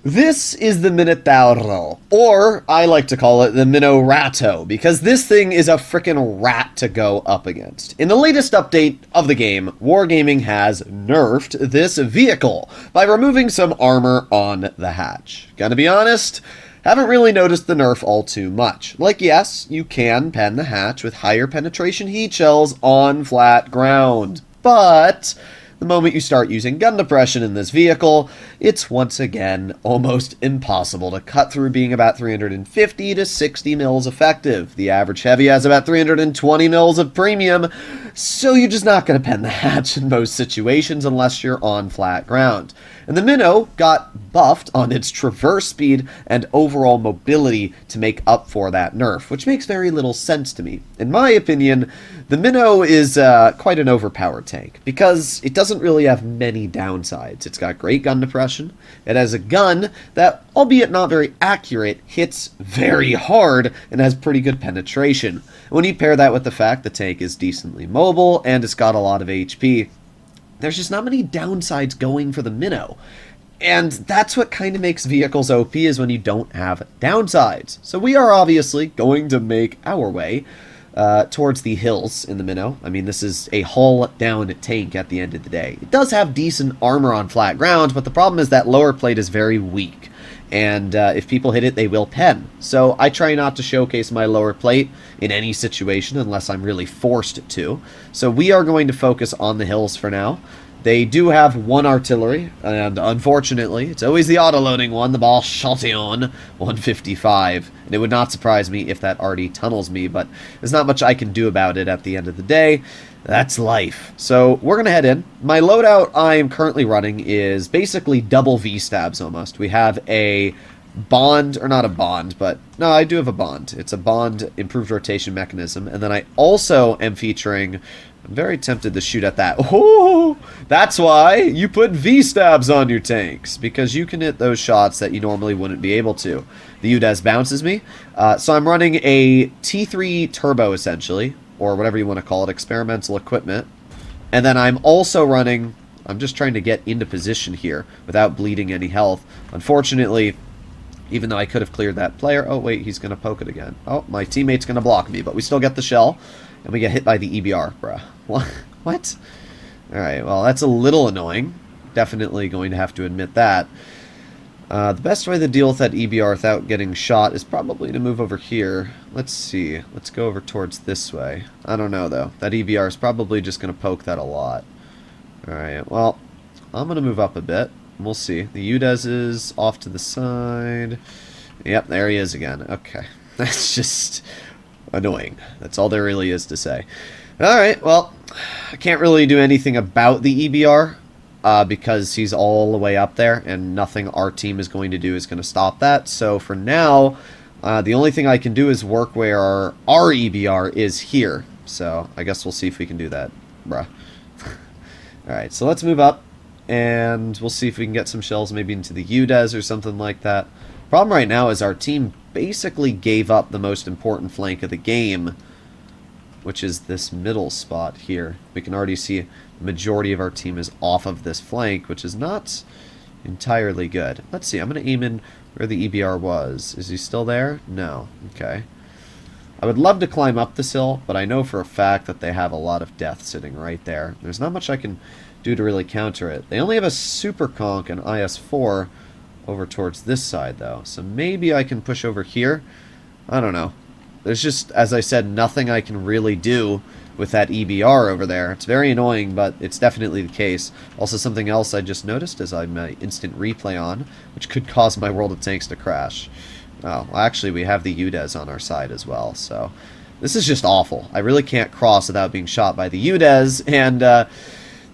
This is the Minotauro, or I like to call it the Minotauro, because this thing is a frickin' rat to go up against. In the latest update of the game, Wargaming has nerfed this vehicle by removing some armor on the hatch. Gonna be honest, haven't really noticed the nerf all too much. Like, yes, you can pen the hatch with higher penetration heat shells on flat ground, but the moment you start using gun depression in this vehicle, it's once again almost impossible to cut through, being about 350 to 60 mils effective. The average heavy has about 320 mils of premium, so you're just not going to pen the hatch in most situations unless you're on flat ground. And the Minnow got buffed on its traverse speed and overall mobility to make up for that nerf, which makes very little sense to me. In my opinion, the Minnow is quite an overpowered tank, because it doesn't really have many downsides. It's got great gun depression, it has a gun that, albeit not very accurate, hits very hard and has pretty good penetration. When you pair that with the fact the tank is decently mobile and it's got a lot of HP, there's just not many downsides going for the Minnow. And that's what kind of makes vehicles OP, is when you don't have downsides. So we are obviously going to make our way towards the hills in the Minnow. I mean, this is a hull-down tank at the end of the day. It does have decent armor on flat ground, but the problem is that lower plate is very weak. And if people hit it, they will pen. So I try not to showcase my lower plate in any situation unless I'm really forced to. So we are going to focus on the hills for now. They do have one artillery, and unfortunately, it's always the auto-loading one, the ball Chatillon 155. And it would not surprise me if that already tunnels me, but there's not much I can do about it at the end of the day. That's life. So we're going to head in. My loadout I am currently running is basically double V-stabs almost. We have a bond, or not a bond, but no, I do have a bond. It's a bond improved rotation mechanism. And then I also am featuring, I'm very tempted to shoot at that. Oh, that's why you put V-stabs on your tanks, because you can hit those shots that you normally wouldn't be able to. The UDES bounces me. So I'm running a T3 turbo, essentially, or whatever you want to call it, experimental equipment. And then I'm also running, I'm just trying to get into position here without bleeding any health. Unfortunately, even though I could have cleared that player, oh wait, he's going to poke it again. Oh, my teammate's going to block me, but we still get the shell, and we get hit by the EBR, bruh. What? Alright, well, that's a little annoying. Definitely going to have to admit that. The best way to deal with that EBR without getting shot is probably to move over here. Let's see. Let's go over towards this way. I don't know, though. That EBR is probably just going to poke that a lot. Alright, well, I'm going to move up a bit. We'll see. The UDES is off to the side. Yep, there he is again. Okay. That's just annoying. That's all there really is to say. Alright, well, I can't really do anything about the EBR. Because he's all the way up there, and nothing our team is going to do is going to stop that. So for now, the only thing I can do is work where our EBR is here. So I guess we'll see if we can do that, bruh. Alright, so let's move up, and we'll see if we can get some shells maybe into the UDES or something like that. Problem right now is our team basically gave up the most important flank of the game, which is this middle spot here. We can already see the majority of our team is off of this flank, which is not entirely good. Let's see, I'm going to aim in where the EBR was. Is he still there? No. Okay. I would love to climb up this hill, but I know for a fact that they have a lot of death sitting right there. There's not much I can do to really counter it. They only have a Super Conch and IS-4 over towards this side, though. So maybe I can push over here. I don't know. There's just, as I said, nothing I can really do with that EBR over there. It's very annoying, but it's definitely the case. Also, something else I just noticed is I'm instant replay on, which could cause my World of Tanks to crash. Oh, well, actually, we have the UDES on our side as well, so this is just awful. I really can't cross without being shot by the UDES, and that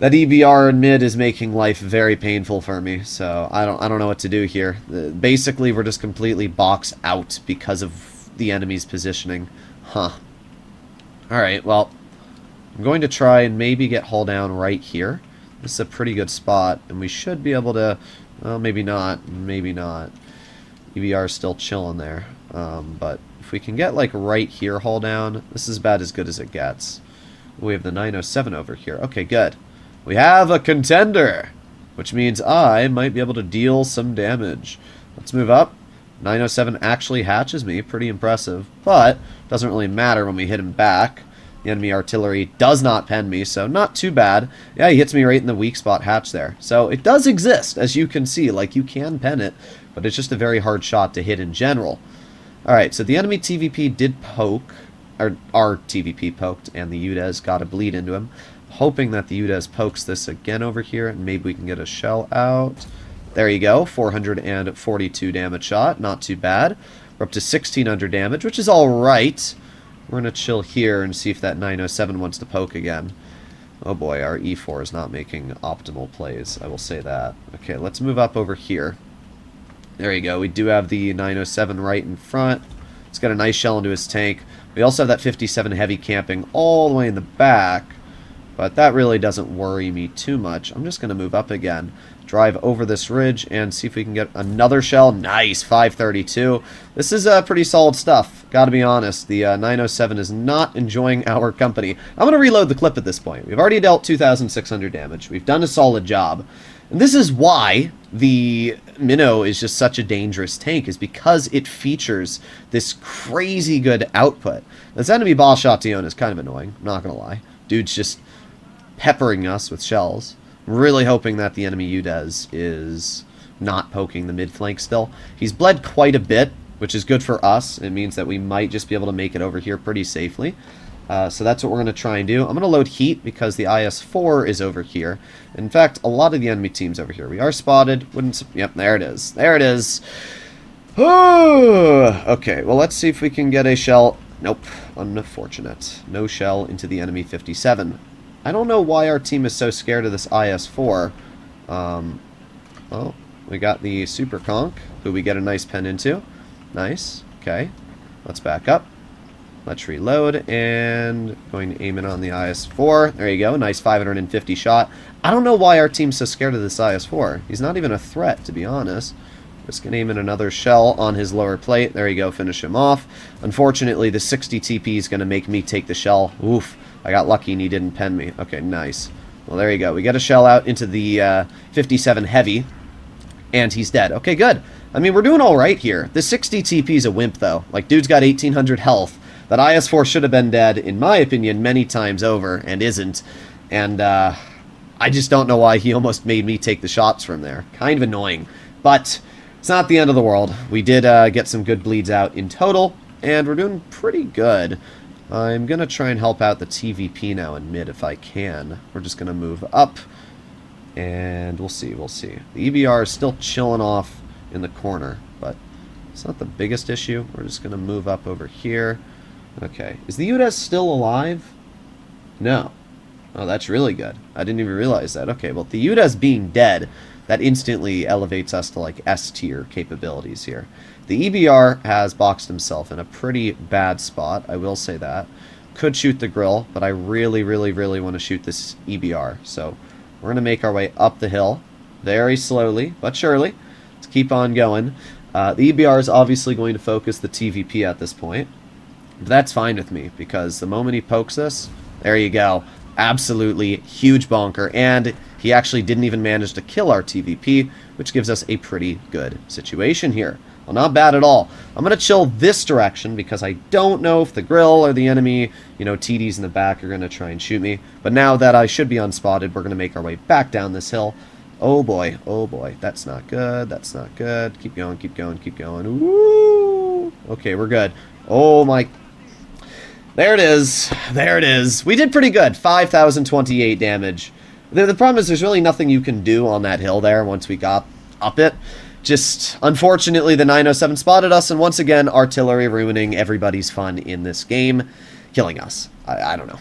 EBR in mid is making life very painful for me, so I don't know what to do here. Basically, we're just completely boxed out because of the enemy's positioning. Huh. Alright, well, I'm going to try and maybe get hull down right here. This is a pretty good spot, and we should be able to, well, maybe not, maybe not. EBR is still chilling there, but if we can get like right here hull down, this is about as good as it gets. We have the 907 over here. Okay, good. We have a contender. which means I might be able to deal some damage. Let's move up. 907 actually hatches me, pretty impressive, but doesn't really matter when we hit him back. The enemy artillery does not pen me, so not too bad. Yeah, he hits me right in the weak spot hatch there. So it does exist, as you can see. Like, you can pen it, but it's just a very hard shot to hit in general. Alright, so the enemy TVP did poke, or our TVP poked, and the UDES got a bleed into him. Hoping that the UDES pokes this again over here, and maybe we can get a shell out. There you go, 442 damage shot, not too bad. We're up to 1600 damage, which is alright. We're going to chill here and see if that 907 wants to poke again. Oh boy, our E4 is not making optimal plays, I will say that. Okay, let's move up over here. There you go, we do have the 907 right in front. It's got a nice shell into his tank. We also have that 57 heavy camping all the way in the back, but that really doesn't worry me too much. I'm just going to move up again, drive over this ridge, and see if we can get another shell. Nice, 532. This is pretty solid stuff, gotta be honest. The 907 is not enjoying our company. I'm going to reload the clip at this point. We've already dealt 2,600 damage. We've done a solid job. And this is why the Mino is just such a dangerous tank, is because it features this crazy good output. This enemy boss Shotzion is kind of annoying, I'm not going to lie. Dude's just peppering us with shells. Really hoping that the enemy UDES is not poking the mid flank still. He's bled quite a bit, which is good for us. It means that we might just be able to make it over here pretty safely. So that's what we're going to try and do. I'm going to load heat because the IS-4 is over here. In fact, a lot of the enemy teams over here. We are spotted. Yep, there it is. There it is. Okay, well, let's see if we can get a shell. Nope, unfortunate. No shell into the enemy 57. I don't know why our team is so scared of this IS-4. Well, we got the Super Conk, who we get a nice pen into. Nice. Okay. Let's back up. Let's reload, and going to aim it on the IS-4. There you go. Nice 550 shot. I don't know why our team's so scared of this IS-4. He's not even a threat, to be honest. Just going to aim in another shell on his lower plate. There you go. Finish him off. Unfortunately, the 60 TP is going to make me take the shell. Oof. I got lucky and he didn't pen me. Okay, nice. Well, there you go. We get a shell out into the 57 heavy, and he's dead. Okay, good. I mean, we're doing all right here. The 60 TP is a wimp, though. Like, dude's got 1,800 health. That IS-4 should have been dead, in my opinion, many times over, and isn't. And I just don't know why he almost made me take the shots from there. Kind of annoying. But it's not the end of the world. We did get some good bleeds out in total, and we're doing pretty good. I'm going to try and help out the TVP now in mid if I can. We're just going to move up, and we'll see, we'll see. The EBR is still chilling off in the corner, but it's not the biggest issue. We're just going to move up over here. Okay, is the UDES still alive? No. Oh, that's really good. I didn't even realize that. Okay, well, the UDES being dead, that instantly elevates us to, like, S-tier capabilities here. The EBR has boxed himself in a pretty bad spot, I will say that. Could shoot the grill, but I really, really, really want to shoot this EBR. So we're going to make our way up the hill, very slowly, but surely. Let's keep on going. The EBR is obviously going to focus the TVP at this point. But that's fine with me, because the moment he pokes us, there you go. Absolutely huge bonker, and he actually didn't even manage to kill our TVP, which gives us a pretty good situation here. Well, not bad at all. I'm going to chill this direction because I don't know if the grill or the enemy, TDs in the back are going to try and shoot me. But now that I should be unspotted, we're going to make our way back down this hill. Oh boy, that's not good, that's not good. Keep going, keep going, keep going. Woo! Okay, we're good. Oh my... There it is. There it is. We did pretty good. 5,028 damage. The problem is there's really nothing you can do on that hill there once we got up it. Just, unfortunately, the 907 spotted us, and once again, artillery ruining everybody's fun in this game, killing us. I don't know.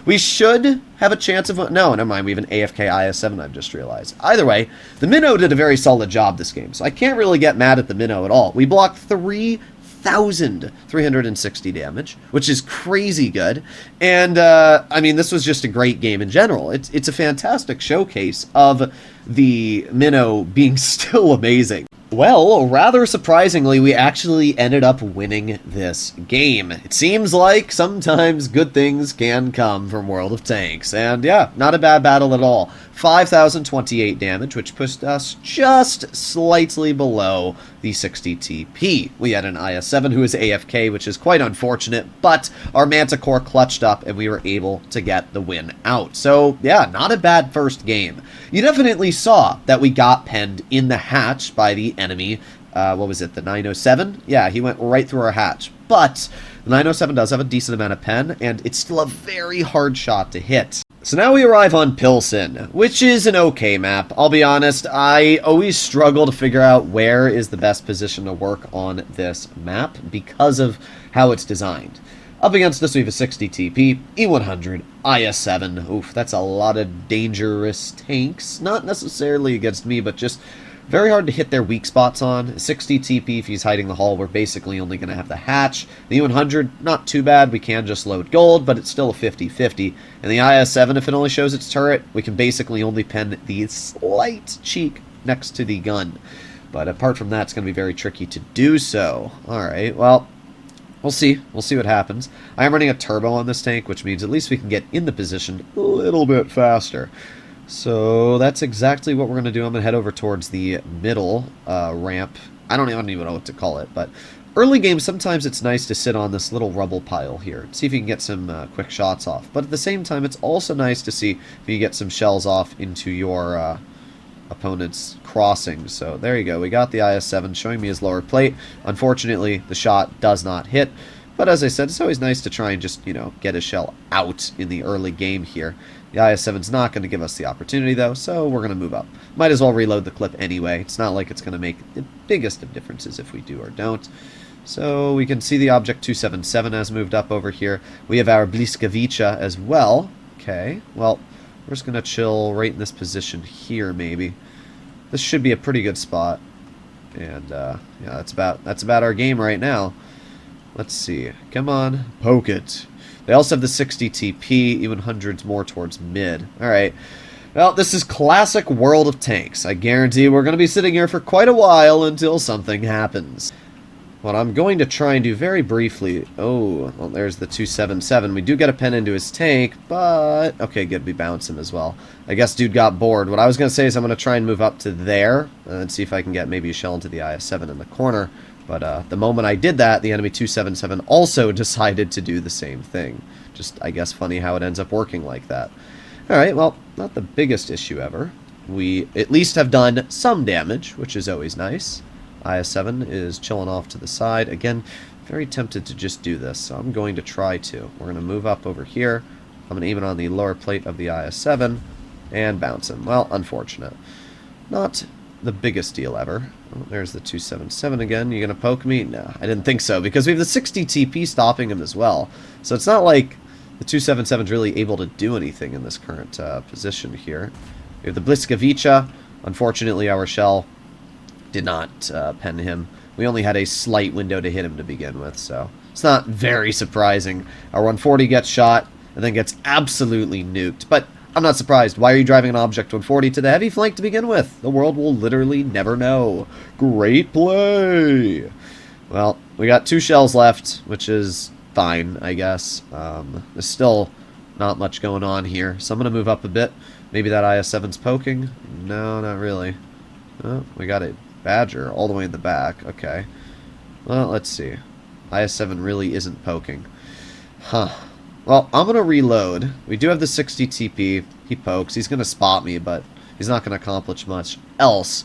We should have a chance of... No, never mind. We have an AFK IS-7, I've just realized. Either way, the Mino did a very solid job this game, so I can't really get mad at the Mino at all. We blocked 3,360 damage, which is crazy good. And, I mean, this was just a great game in general. It's a fantastic showcase of the Mino being still amazing. Well, rather surprisingly, we actually ended up winning this game. It seems like sometimes good things can come from World of Tanks, and yeah, not a bad battle at all. 5,028 damage, which pushed us just slightly below the 60 TP. We had an IS-7 who was AFK, which is quite unfortunate, but our Manticore clutched up and we were able to get the win out. So yeah, not a bad first game. You definitely saw that we got penned in the hatch by the enemy. What was it, the 907? Yeah, he went right through our hatch. But the 907 does have a decent amount of pen, and it's still a very hard shot to hit. So now we arrive on Pilsen, which is an okay map. I'll be honest, I always struggle to figure out where is the best position to work on this map because of how it's designed. Up against us, we have a 60 TP, E100, IS-7. Oof, that's a lot of dangerous tanks. Not necessarily against me, but just very hard to hit their weak spots on. 60 TP, if he's hiding the hull, we're basically only going to have the hatch. The E100, not too bad. We can just load gold, but it's still a 50-50. And the IS-7, if it only shows its turret, we can basically only pen the slight cheek next to the gun. But apart from that, it's going to be very tricky to do so. Alright, well, we'll see. We'll see what happens. I am running a turbo on this tank, which means at least we can get in the position a little bit faster. So that's exactly what we're going to do. I'm going to head over towards the middle ramp. I don't even know what to call it, but early game, sometimes it's nice to sit on this little rubble pile here. See if you can get some quick shots off. But at the same time, it's also nice to see if you get some shells off into your opponent's crossing. So there you go. We got the IS-7 showing me his lower plate. Unfortunately, the shot does not hit. But as I said, it's always nice to try and just, you know, get a shell out in the early game here. The IS-7's not going to give us the opportunity, though, so we're going to move up. Might as well reload the clip anyway. It's not like it's going to make the biggest of differences if we do or don't. So we can see the Object 277 has moved up over here. We have our Bliskavica as well. Okay, well, we're just going to chill right in this position here, maybe. This should be a pretty good spot. And, yeah, that's about our game right now. Let's see. Come on. Poke it. They also have the 60 TP, E100's more towards mid. Alright. Well, this is classic World of Tanks. I guarantee we're going to be sitting here for quite a while until something happens. What I'm going to try and do very briefly... Oh, well, there's the 277. We do get a pen into his tank, but... Okay, good, we bounce him as well. I guess dude got bored. What I was going to say is I'm going to try and move up to there and see if I can get maybe a shell into the IS-7 in the corner. But the moment I did that, the enemy 277 also decided to do the same thing. Just, I guess, funny how it ends up working like that. Alright, well, not the biggest issue ever. We at least have done some damage, which is always nice. IS-7 is chilling off to the side. Again, very tempted to just do this, so I'm going to try to. We're going to move up over here. I'm going to aim it on the lower plate of the IS-7 and bounce him. Well, unfortunate. Not the biggest deal ever. Oh, there's the 277 again. You gonna poke me? No, I didn't think so, because we have the 60 TP stopping him as well. So it's not like the 277 is really able to do anything in this current position here. We have the Bliskavica. Unfortunately, our shell did not pen him. We only had a slight window to hit him to begin with, so it's not very surprising. Our 140 gets shot and then gets absolutely nuked, but I'm not surprised. Why are you driving an Object 140 to the heavy flank to begin with? The world will literally never know. Great play! Well, we got 2 shells left, which is fine, I guess. There's still not much going on here, so I'm going to move up a bit. Maybe that IS-7's poking? No, not really. Oh, we got a Badger all the way in the back. Okay. Well, let's see. IS-7 really isn't poking. Huh. Well, I'm going to reload. We do have the 60 TP. He pokes. He's going to spot me, but he's not going to accomplish much else.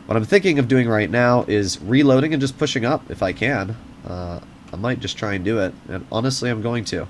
What I'm thinking of doing right now is reloading and just pushing up if I can. I might just try and do it, and honestly, I'm going to.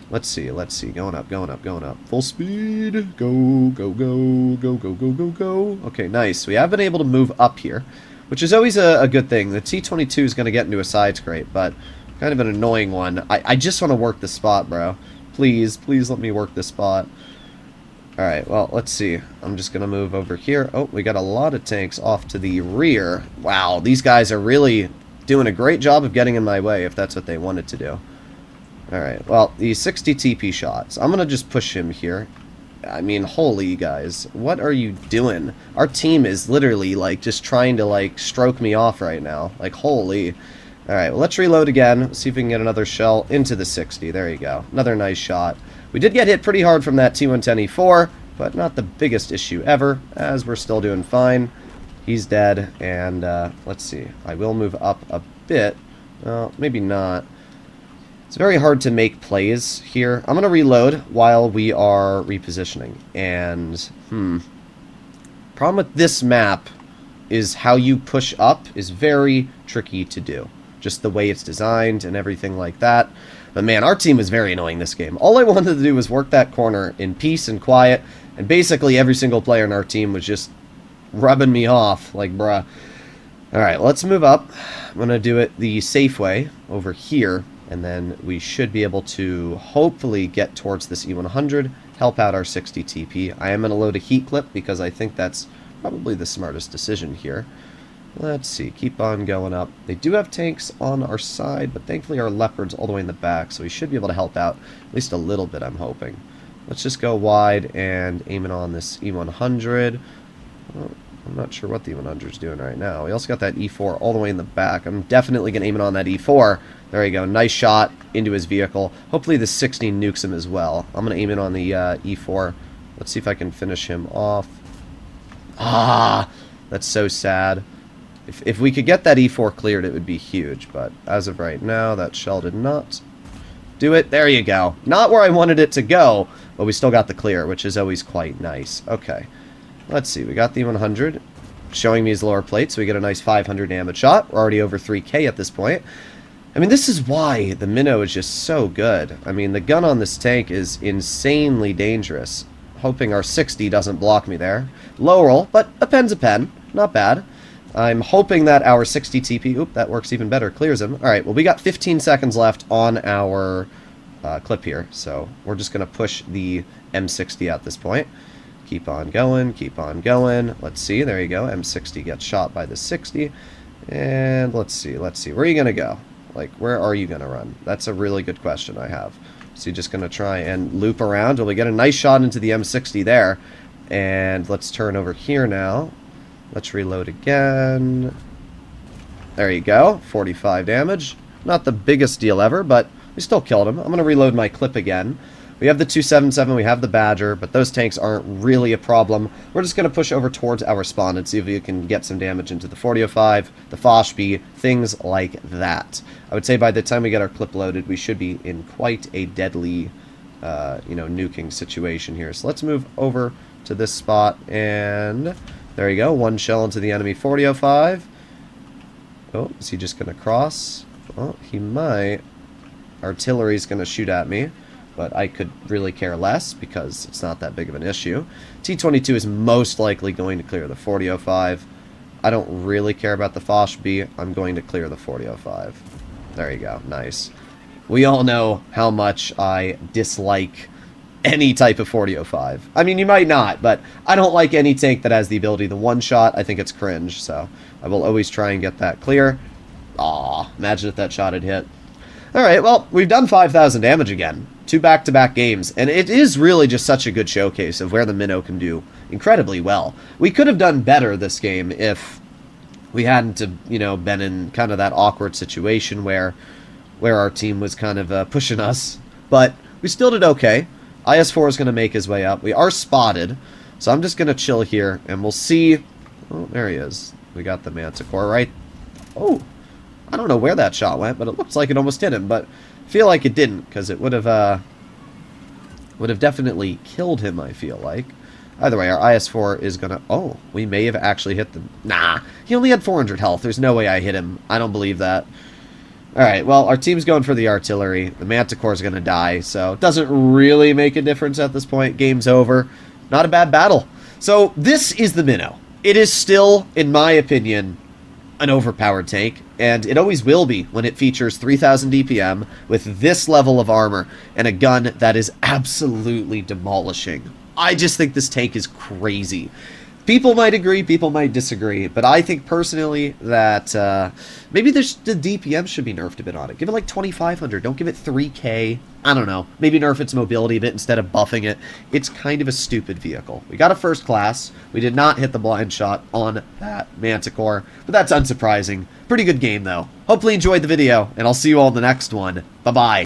Let's see. Going up, going up, going up. Full speed. Go, go, go, go, go, go, go, go. Okay, nice. We have been able to move up here, which is always a good thing. The T-22 is going to get into a side scrape, but kind of an annoying one. I just want to work this spot, bro. Please let me work this spot. Alright, well, let's see. I'm just going to move over here. Oh, we got a lot of tanks off to the rear. Wow, these guys are really doing a great job of getting in my way, if that's what they wanted to do. Alright, well, the 60 TP shots. I'm going to just push him here. I mean, holy guys, what are you doing? Our team is literally, like, just trying to, like, stroke me off right now. Like, holy. Alright, well, let's reload again. See if we can get another shell into the 60. There you go. Another nice shot. We did get hit pretty hard from that T110E4, but not the biggest issue ever, as we're still doing fine. He's dead, and let's see. I will move up a bit. Well, maybe not. It's very hard to make plays here. I'm going to reload while we are repositioning. And, problem with this map is how you push up is very tricky to do. Just the way it's designed and everything like that. But man, our team was very annoying this game. All I wanted to do was work that corner in peace and quiet, and basically every single player in our team was just rubbing me off, like, bruh. Alright, let's move up. I'm going to do it the safe way over here, and then we should be able to hopefully get towards this E100, help out our 60 TP. I am going to load a heat clip because I think that's probably the smartest decision here. Let's see, keep on going up. They do have tanks on our side, but thankfully our Leopard's all the way in the back, so we should be able to help out at least a little bit, I'm hoping. Let's just go wide and aim it on this E100. Well, I'm not sure what the E100 is doing right now. We also got that E4 all the way in the back. I'm definitely going to aim it on that E4. There you go, nice shot into his vehicle. Hopefully the 60 nukes him as well. I'm going to aim it on the E4. Let's see if I can finish him off. Ah, that's so sad. If we could get that E4 cleared, it would be huge, but as of right now, that shell did not do it. There you go. Not where I wanted it to go, but we still got the clear, which is always quite nice. Okay, let's see. We got the 100 showing me his lower plate, so we get a nice 500 damage shot. We're already over 3k at this point. I mean, this is why the Mino is just so good. I mean, the gun on this tank is insanely dangerous. Hoping our 60 doesn't block me there. Low roll, but a pen's a pen. Not bad. I'm hoping that our 60 TP, oop, that works even better, clears him. Alright, well, we got 15 seconds left on our clip here, so we're just going to push the M60 at this point. Keep on going, keep on going. Let's see, there you go. M60 gets shot by the 60. And let's see. Where are you going to go? Like, where are you going to run? That's a really good question I have. So you're just going to try and loop around. Well, we get a nice shot into the M60 there. And let's turn over here now. Let's reload again. There you go. 45 damage. Not the biggest deal ever, but we still killed him. I'm going to reload my clip again. We have the 277, we have the Badger, but those tanks aren't really a problem. We're just going to push over towards our spawn and see if we can get some damage into the 4005, the Foshby, things like that. I would say by the time we get our clip loaded, we should be in quite a deadly, nuking situation here. So let's move over to this spot, and there you go. One shell into the enemy 4005. Oh, is he just going to cross? Well, he might. Artillery's going to shoot at me, but I could really care less because it's not that big of an issue. T-22 is most likely going to clear the 4005. I don't really care about the Foshby. I'm going to clear the 4005. There you go. Nice. We all know how much I dislike any type of 4005. I mean, you might not, but I don't like any tank that has the ability to one-shot. I think it's cringe, so I will always try and get that clear. Aw, imagine if that shot had hit. Alright, well, we've done 5,000 damage again. 2 back-to-back games, and it is really just such a good showcase of where the Minnow can do incredibly well. We could have done better this game if we hadn't, been in kind of that awkward situation where our team was kind of pushing us, but we still did okay. IS-4 is going to make his way up. We are spotted, so I'm just going to chill here, and we'll see. Oh, there he is. We got the Manticore, right? Oh, I don't know where that shot went, but it looks like it almost hit him, but I feel like it didn't, because it would have definitely killed him, I feel like. Either way, our IS-4 is going to... Oh, we may have actually hit them. Nah, he only had 400 health. There's no way I hit him. I don't believe that. Alright, well, our team's going for the artillery. The Manticore's going to die, so it doesn't really make a difference at this point. Game's over. Not a bad battle. So, this is the Minnow. It is still, in my opinion, an overpowered tank, and it always will be when it features 3,000 DPM with this level of armor and a gun that is absolutely demolishing. I just think this tank is crazy. People might agree, people might disagree, but I think personally that maybe the DPM should be nerfed a bit on it. Give it like 2,500. Don't give it 3K. I don't know. Maybe nerf its mobility a bit instead of buffing it. It's kind of a stupid vehicle. We got a first class. We did not hit the blind shot on that Manticore, but that's unsurprising. Pretty good game, though. Hopefully you enjoyed the video, and I'll see you all in the next one. Bye-bye.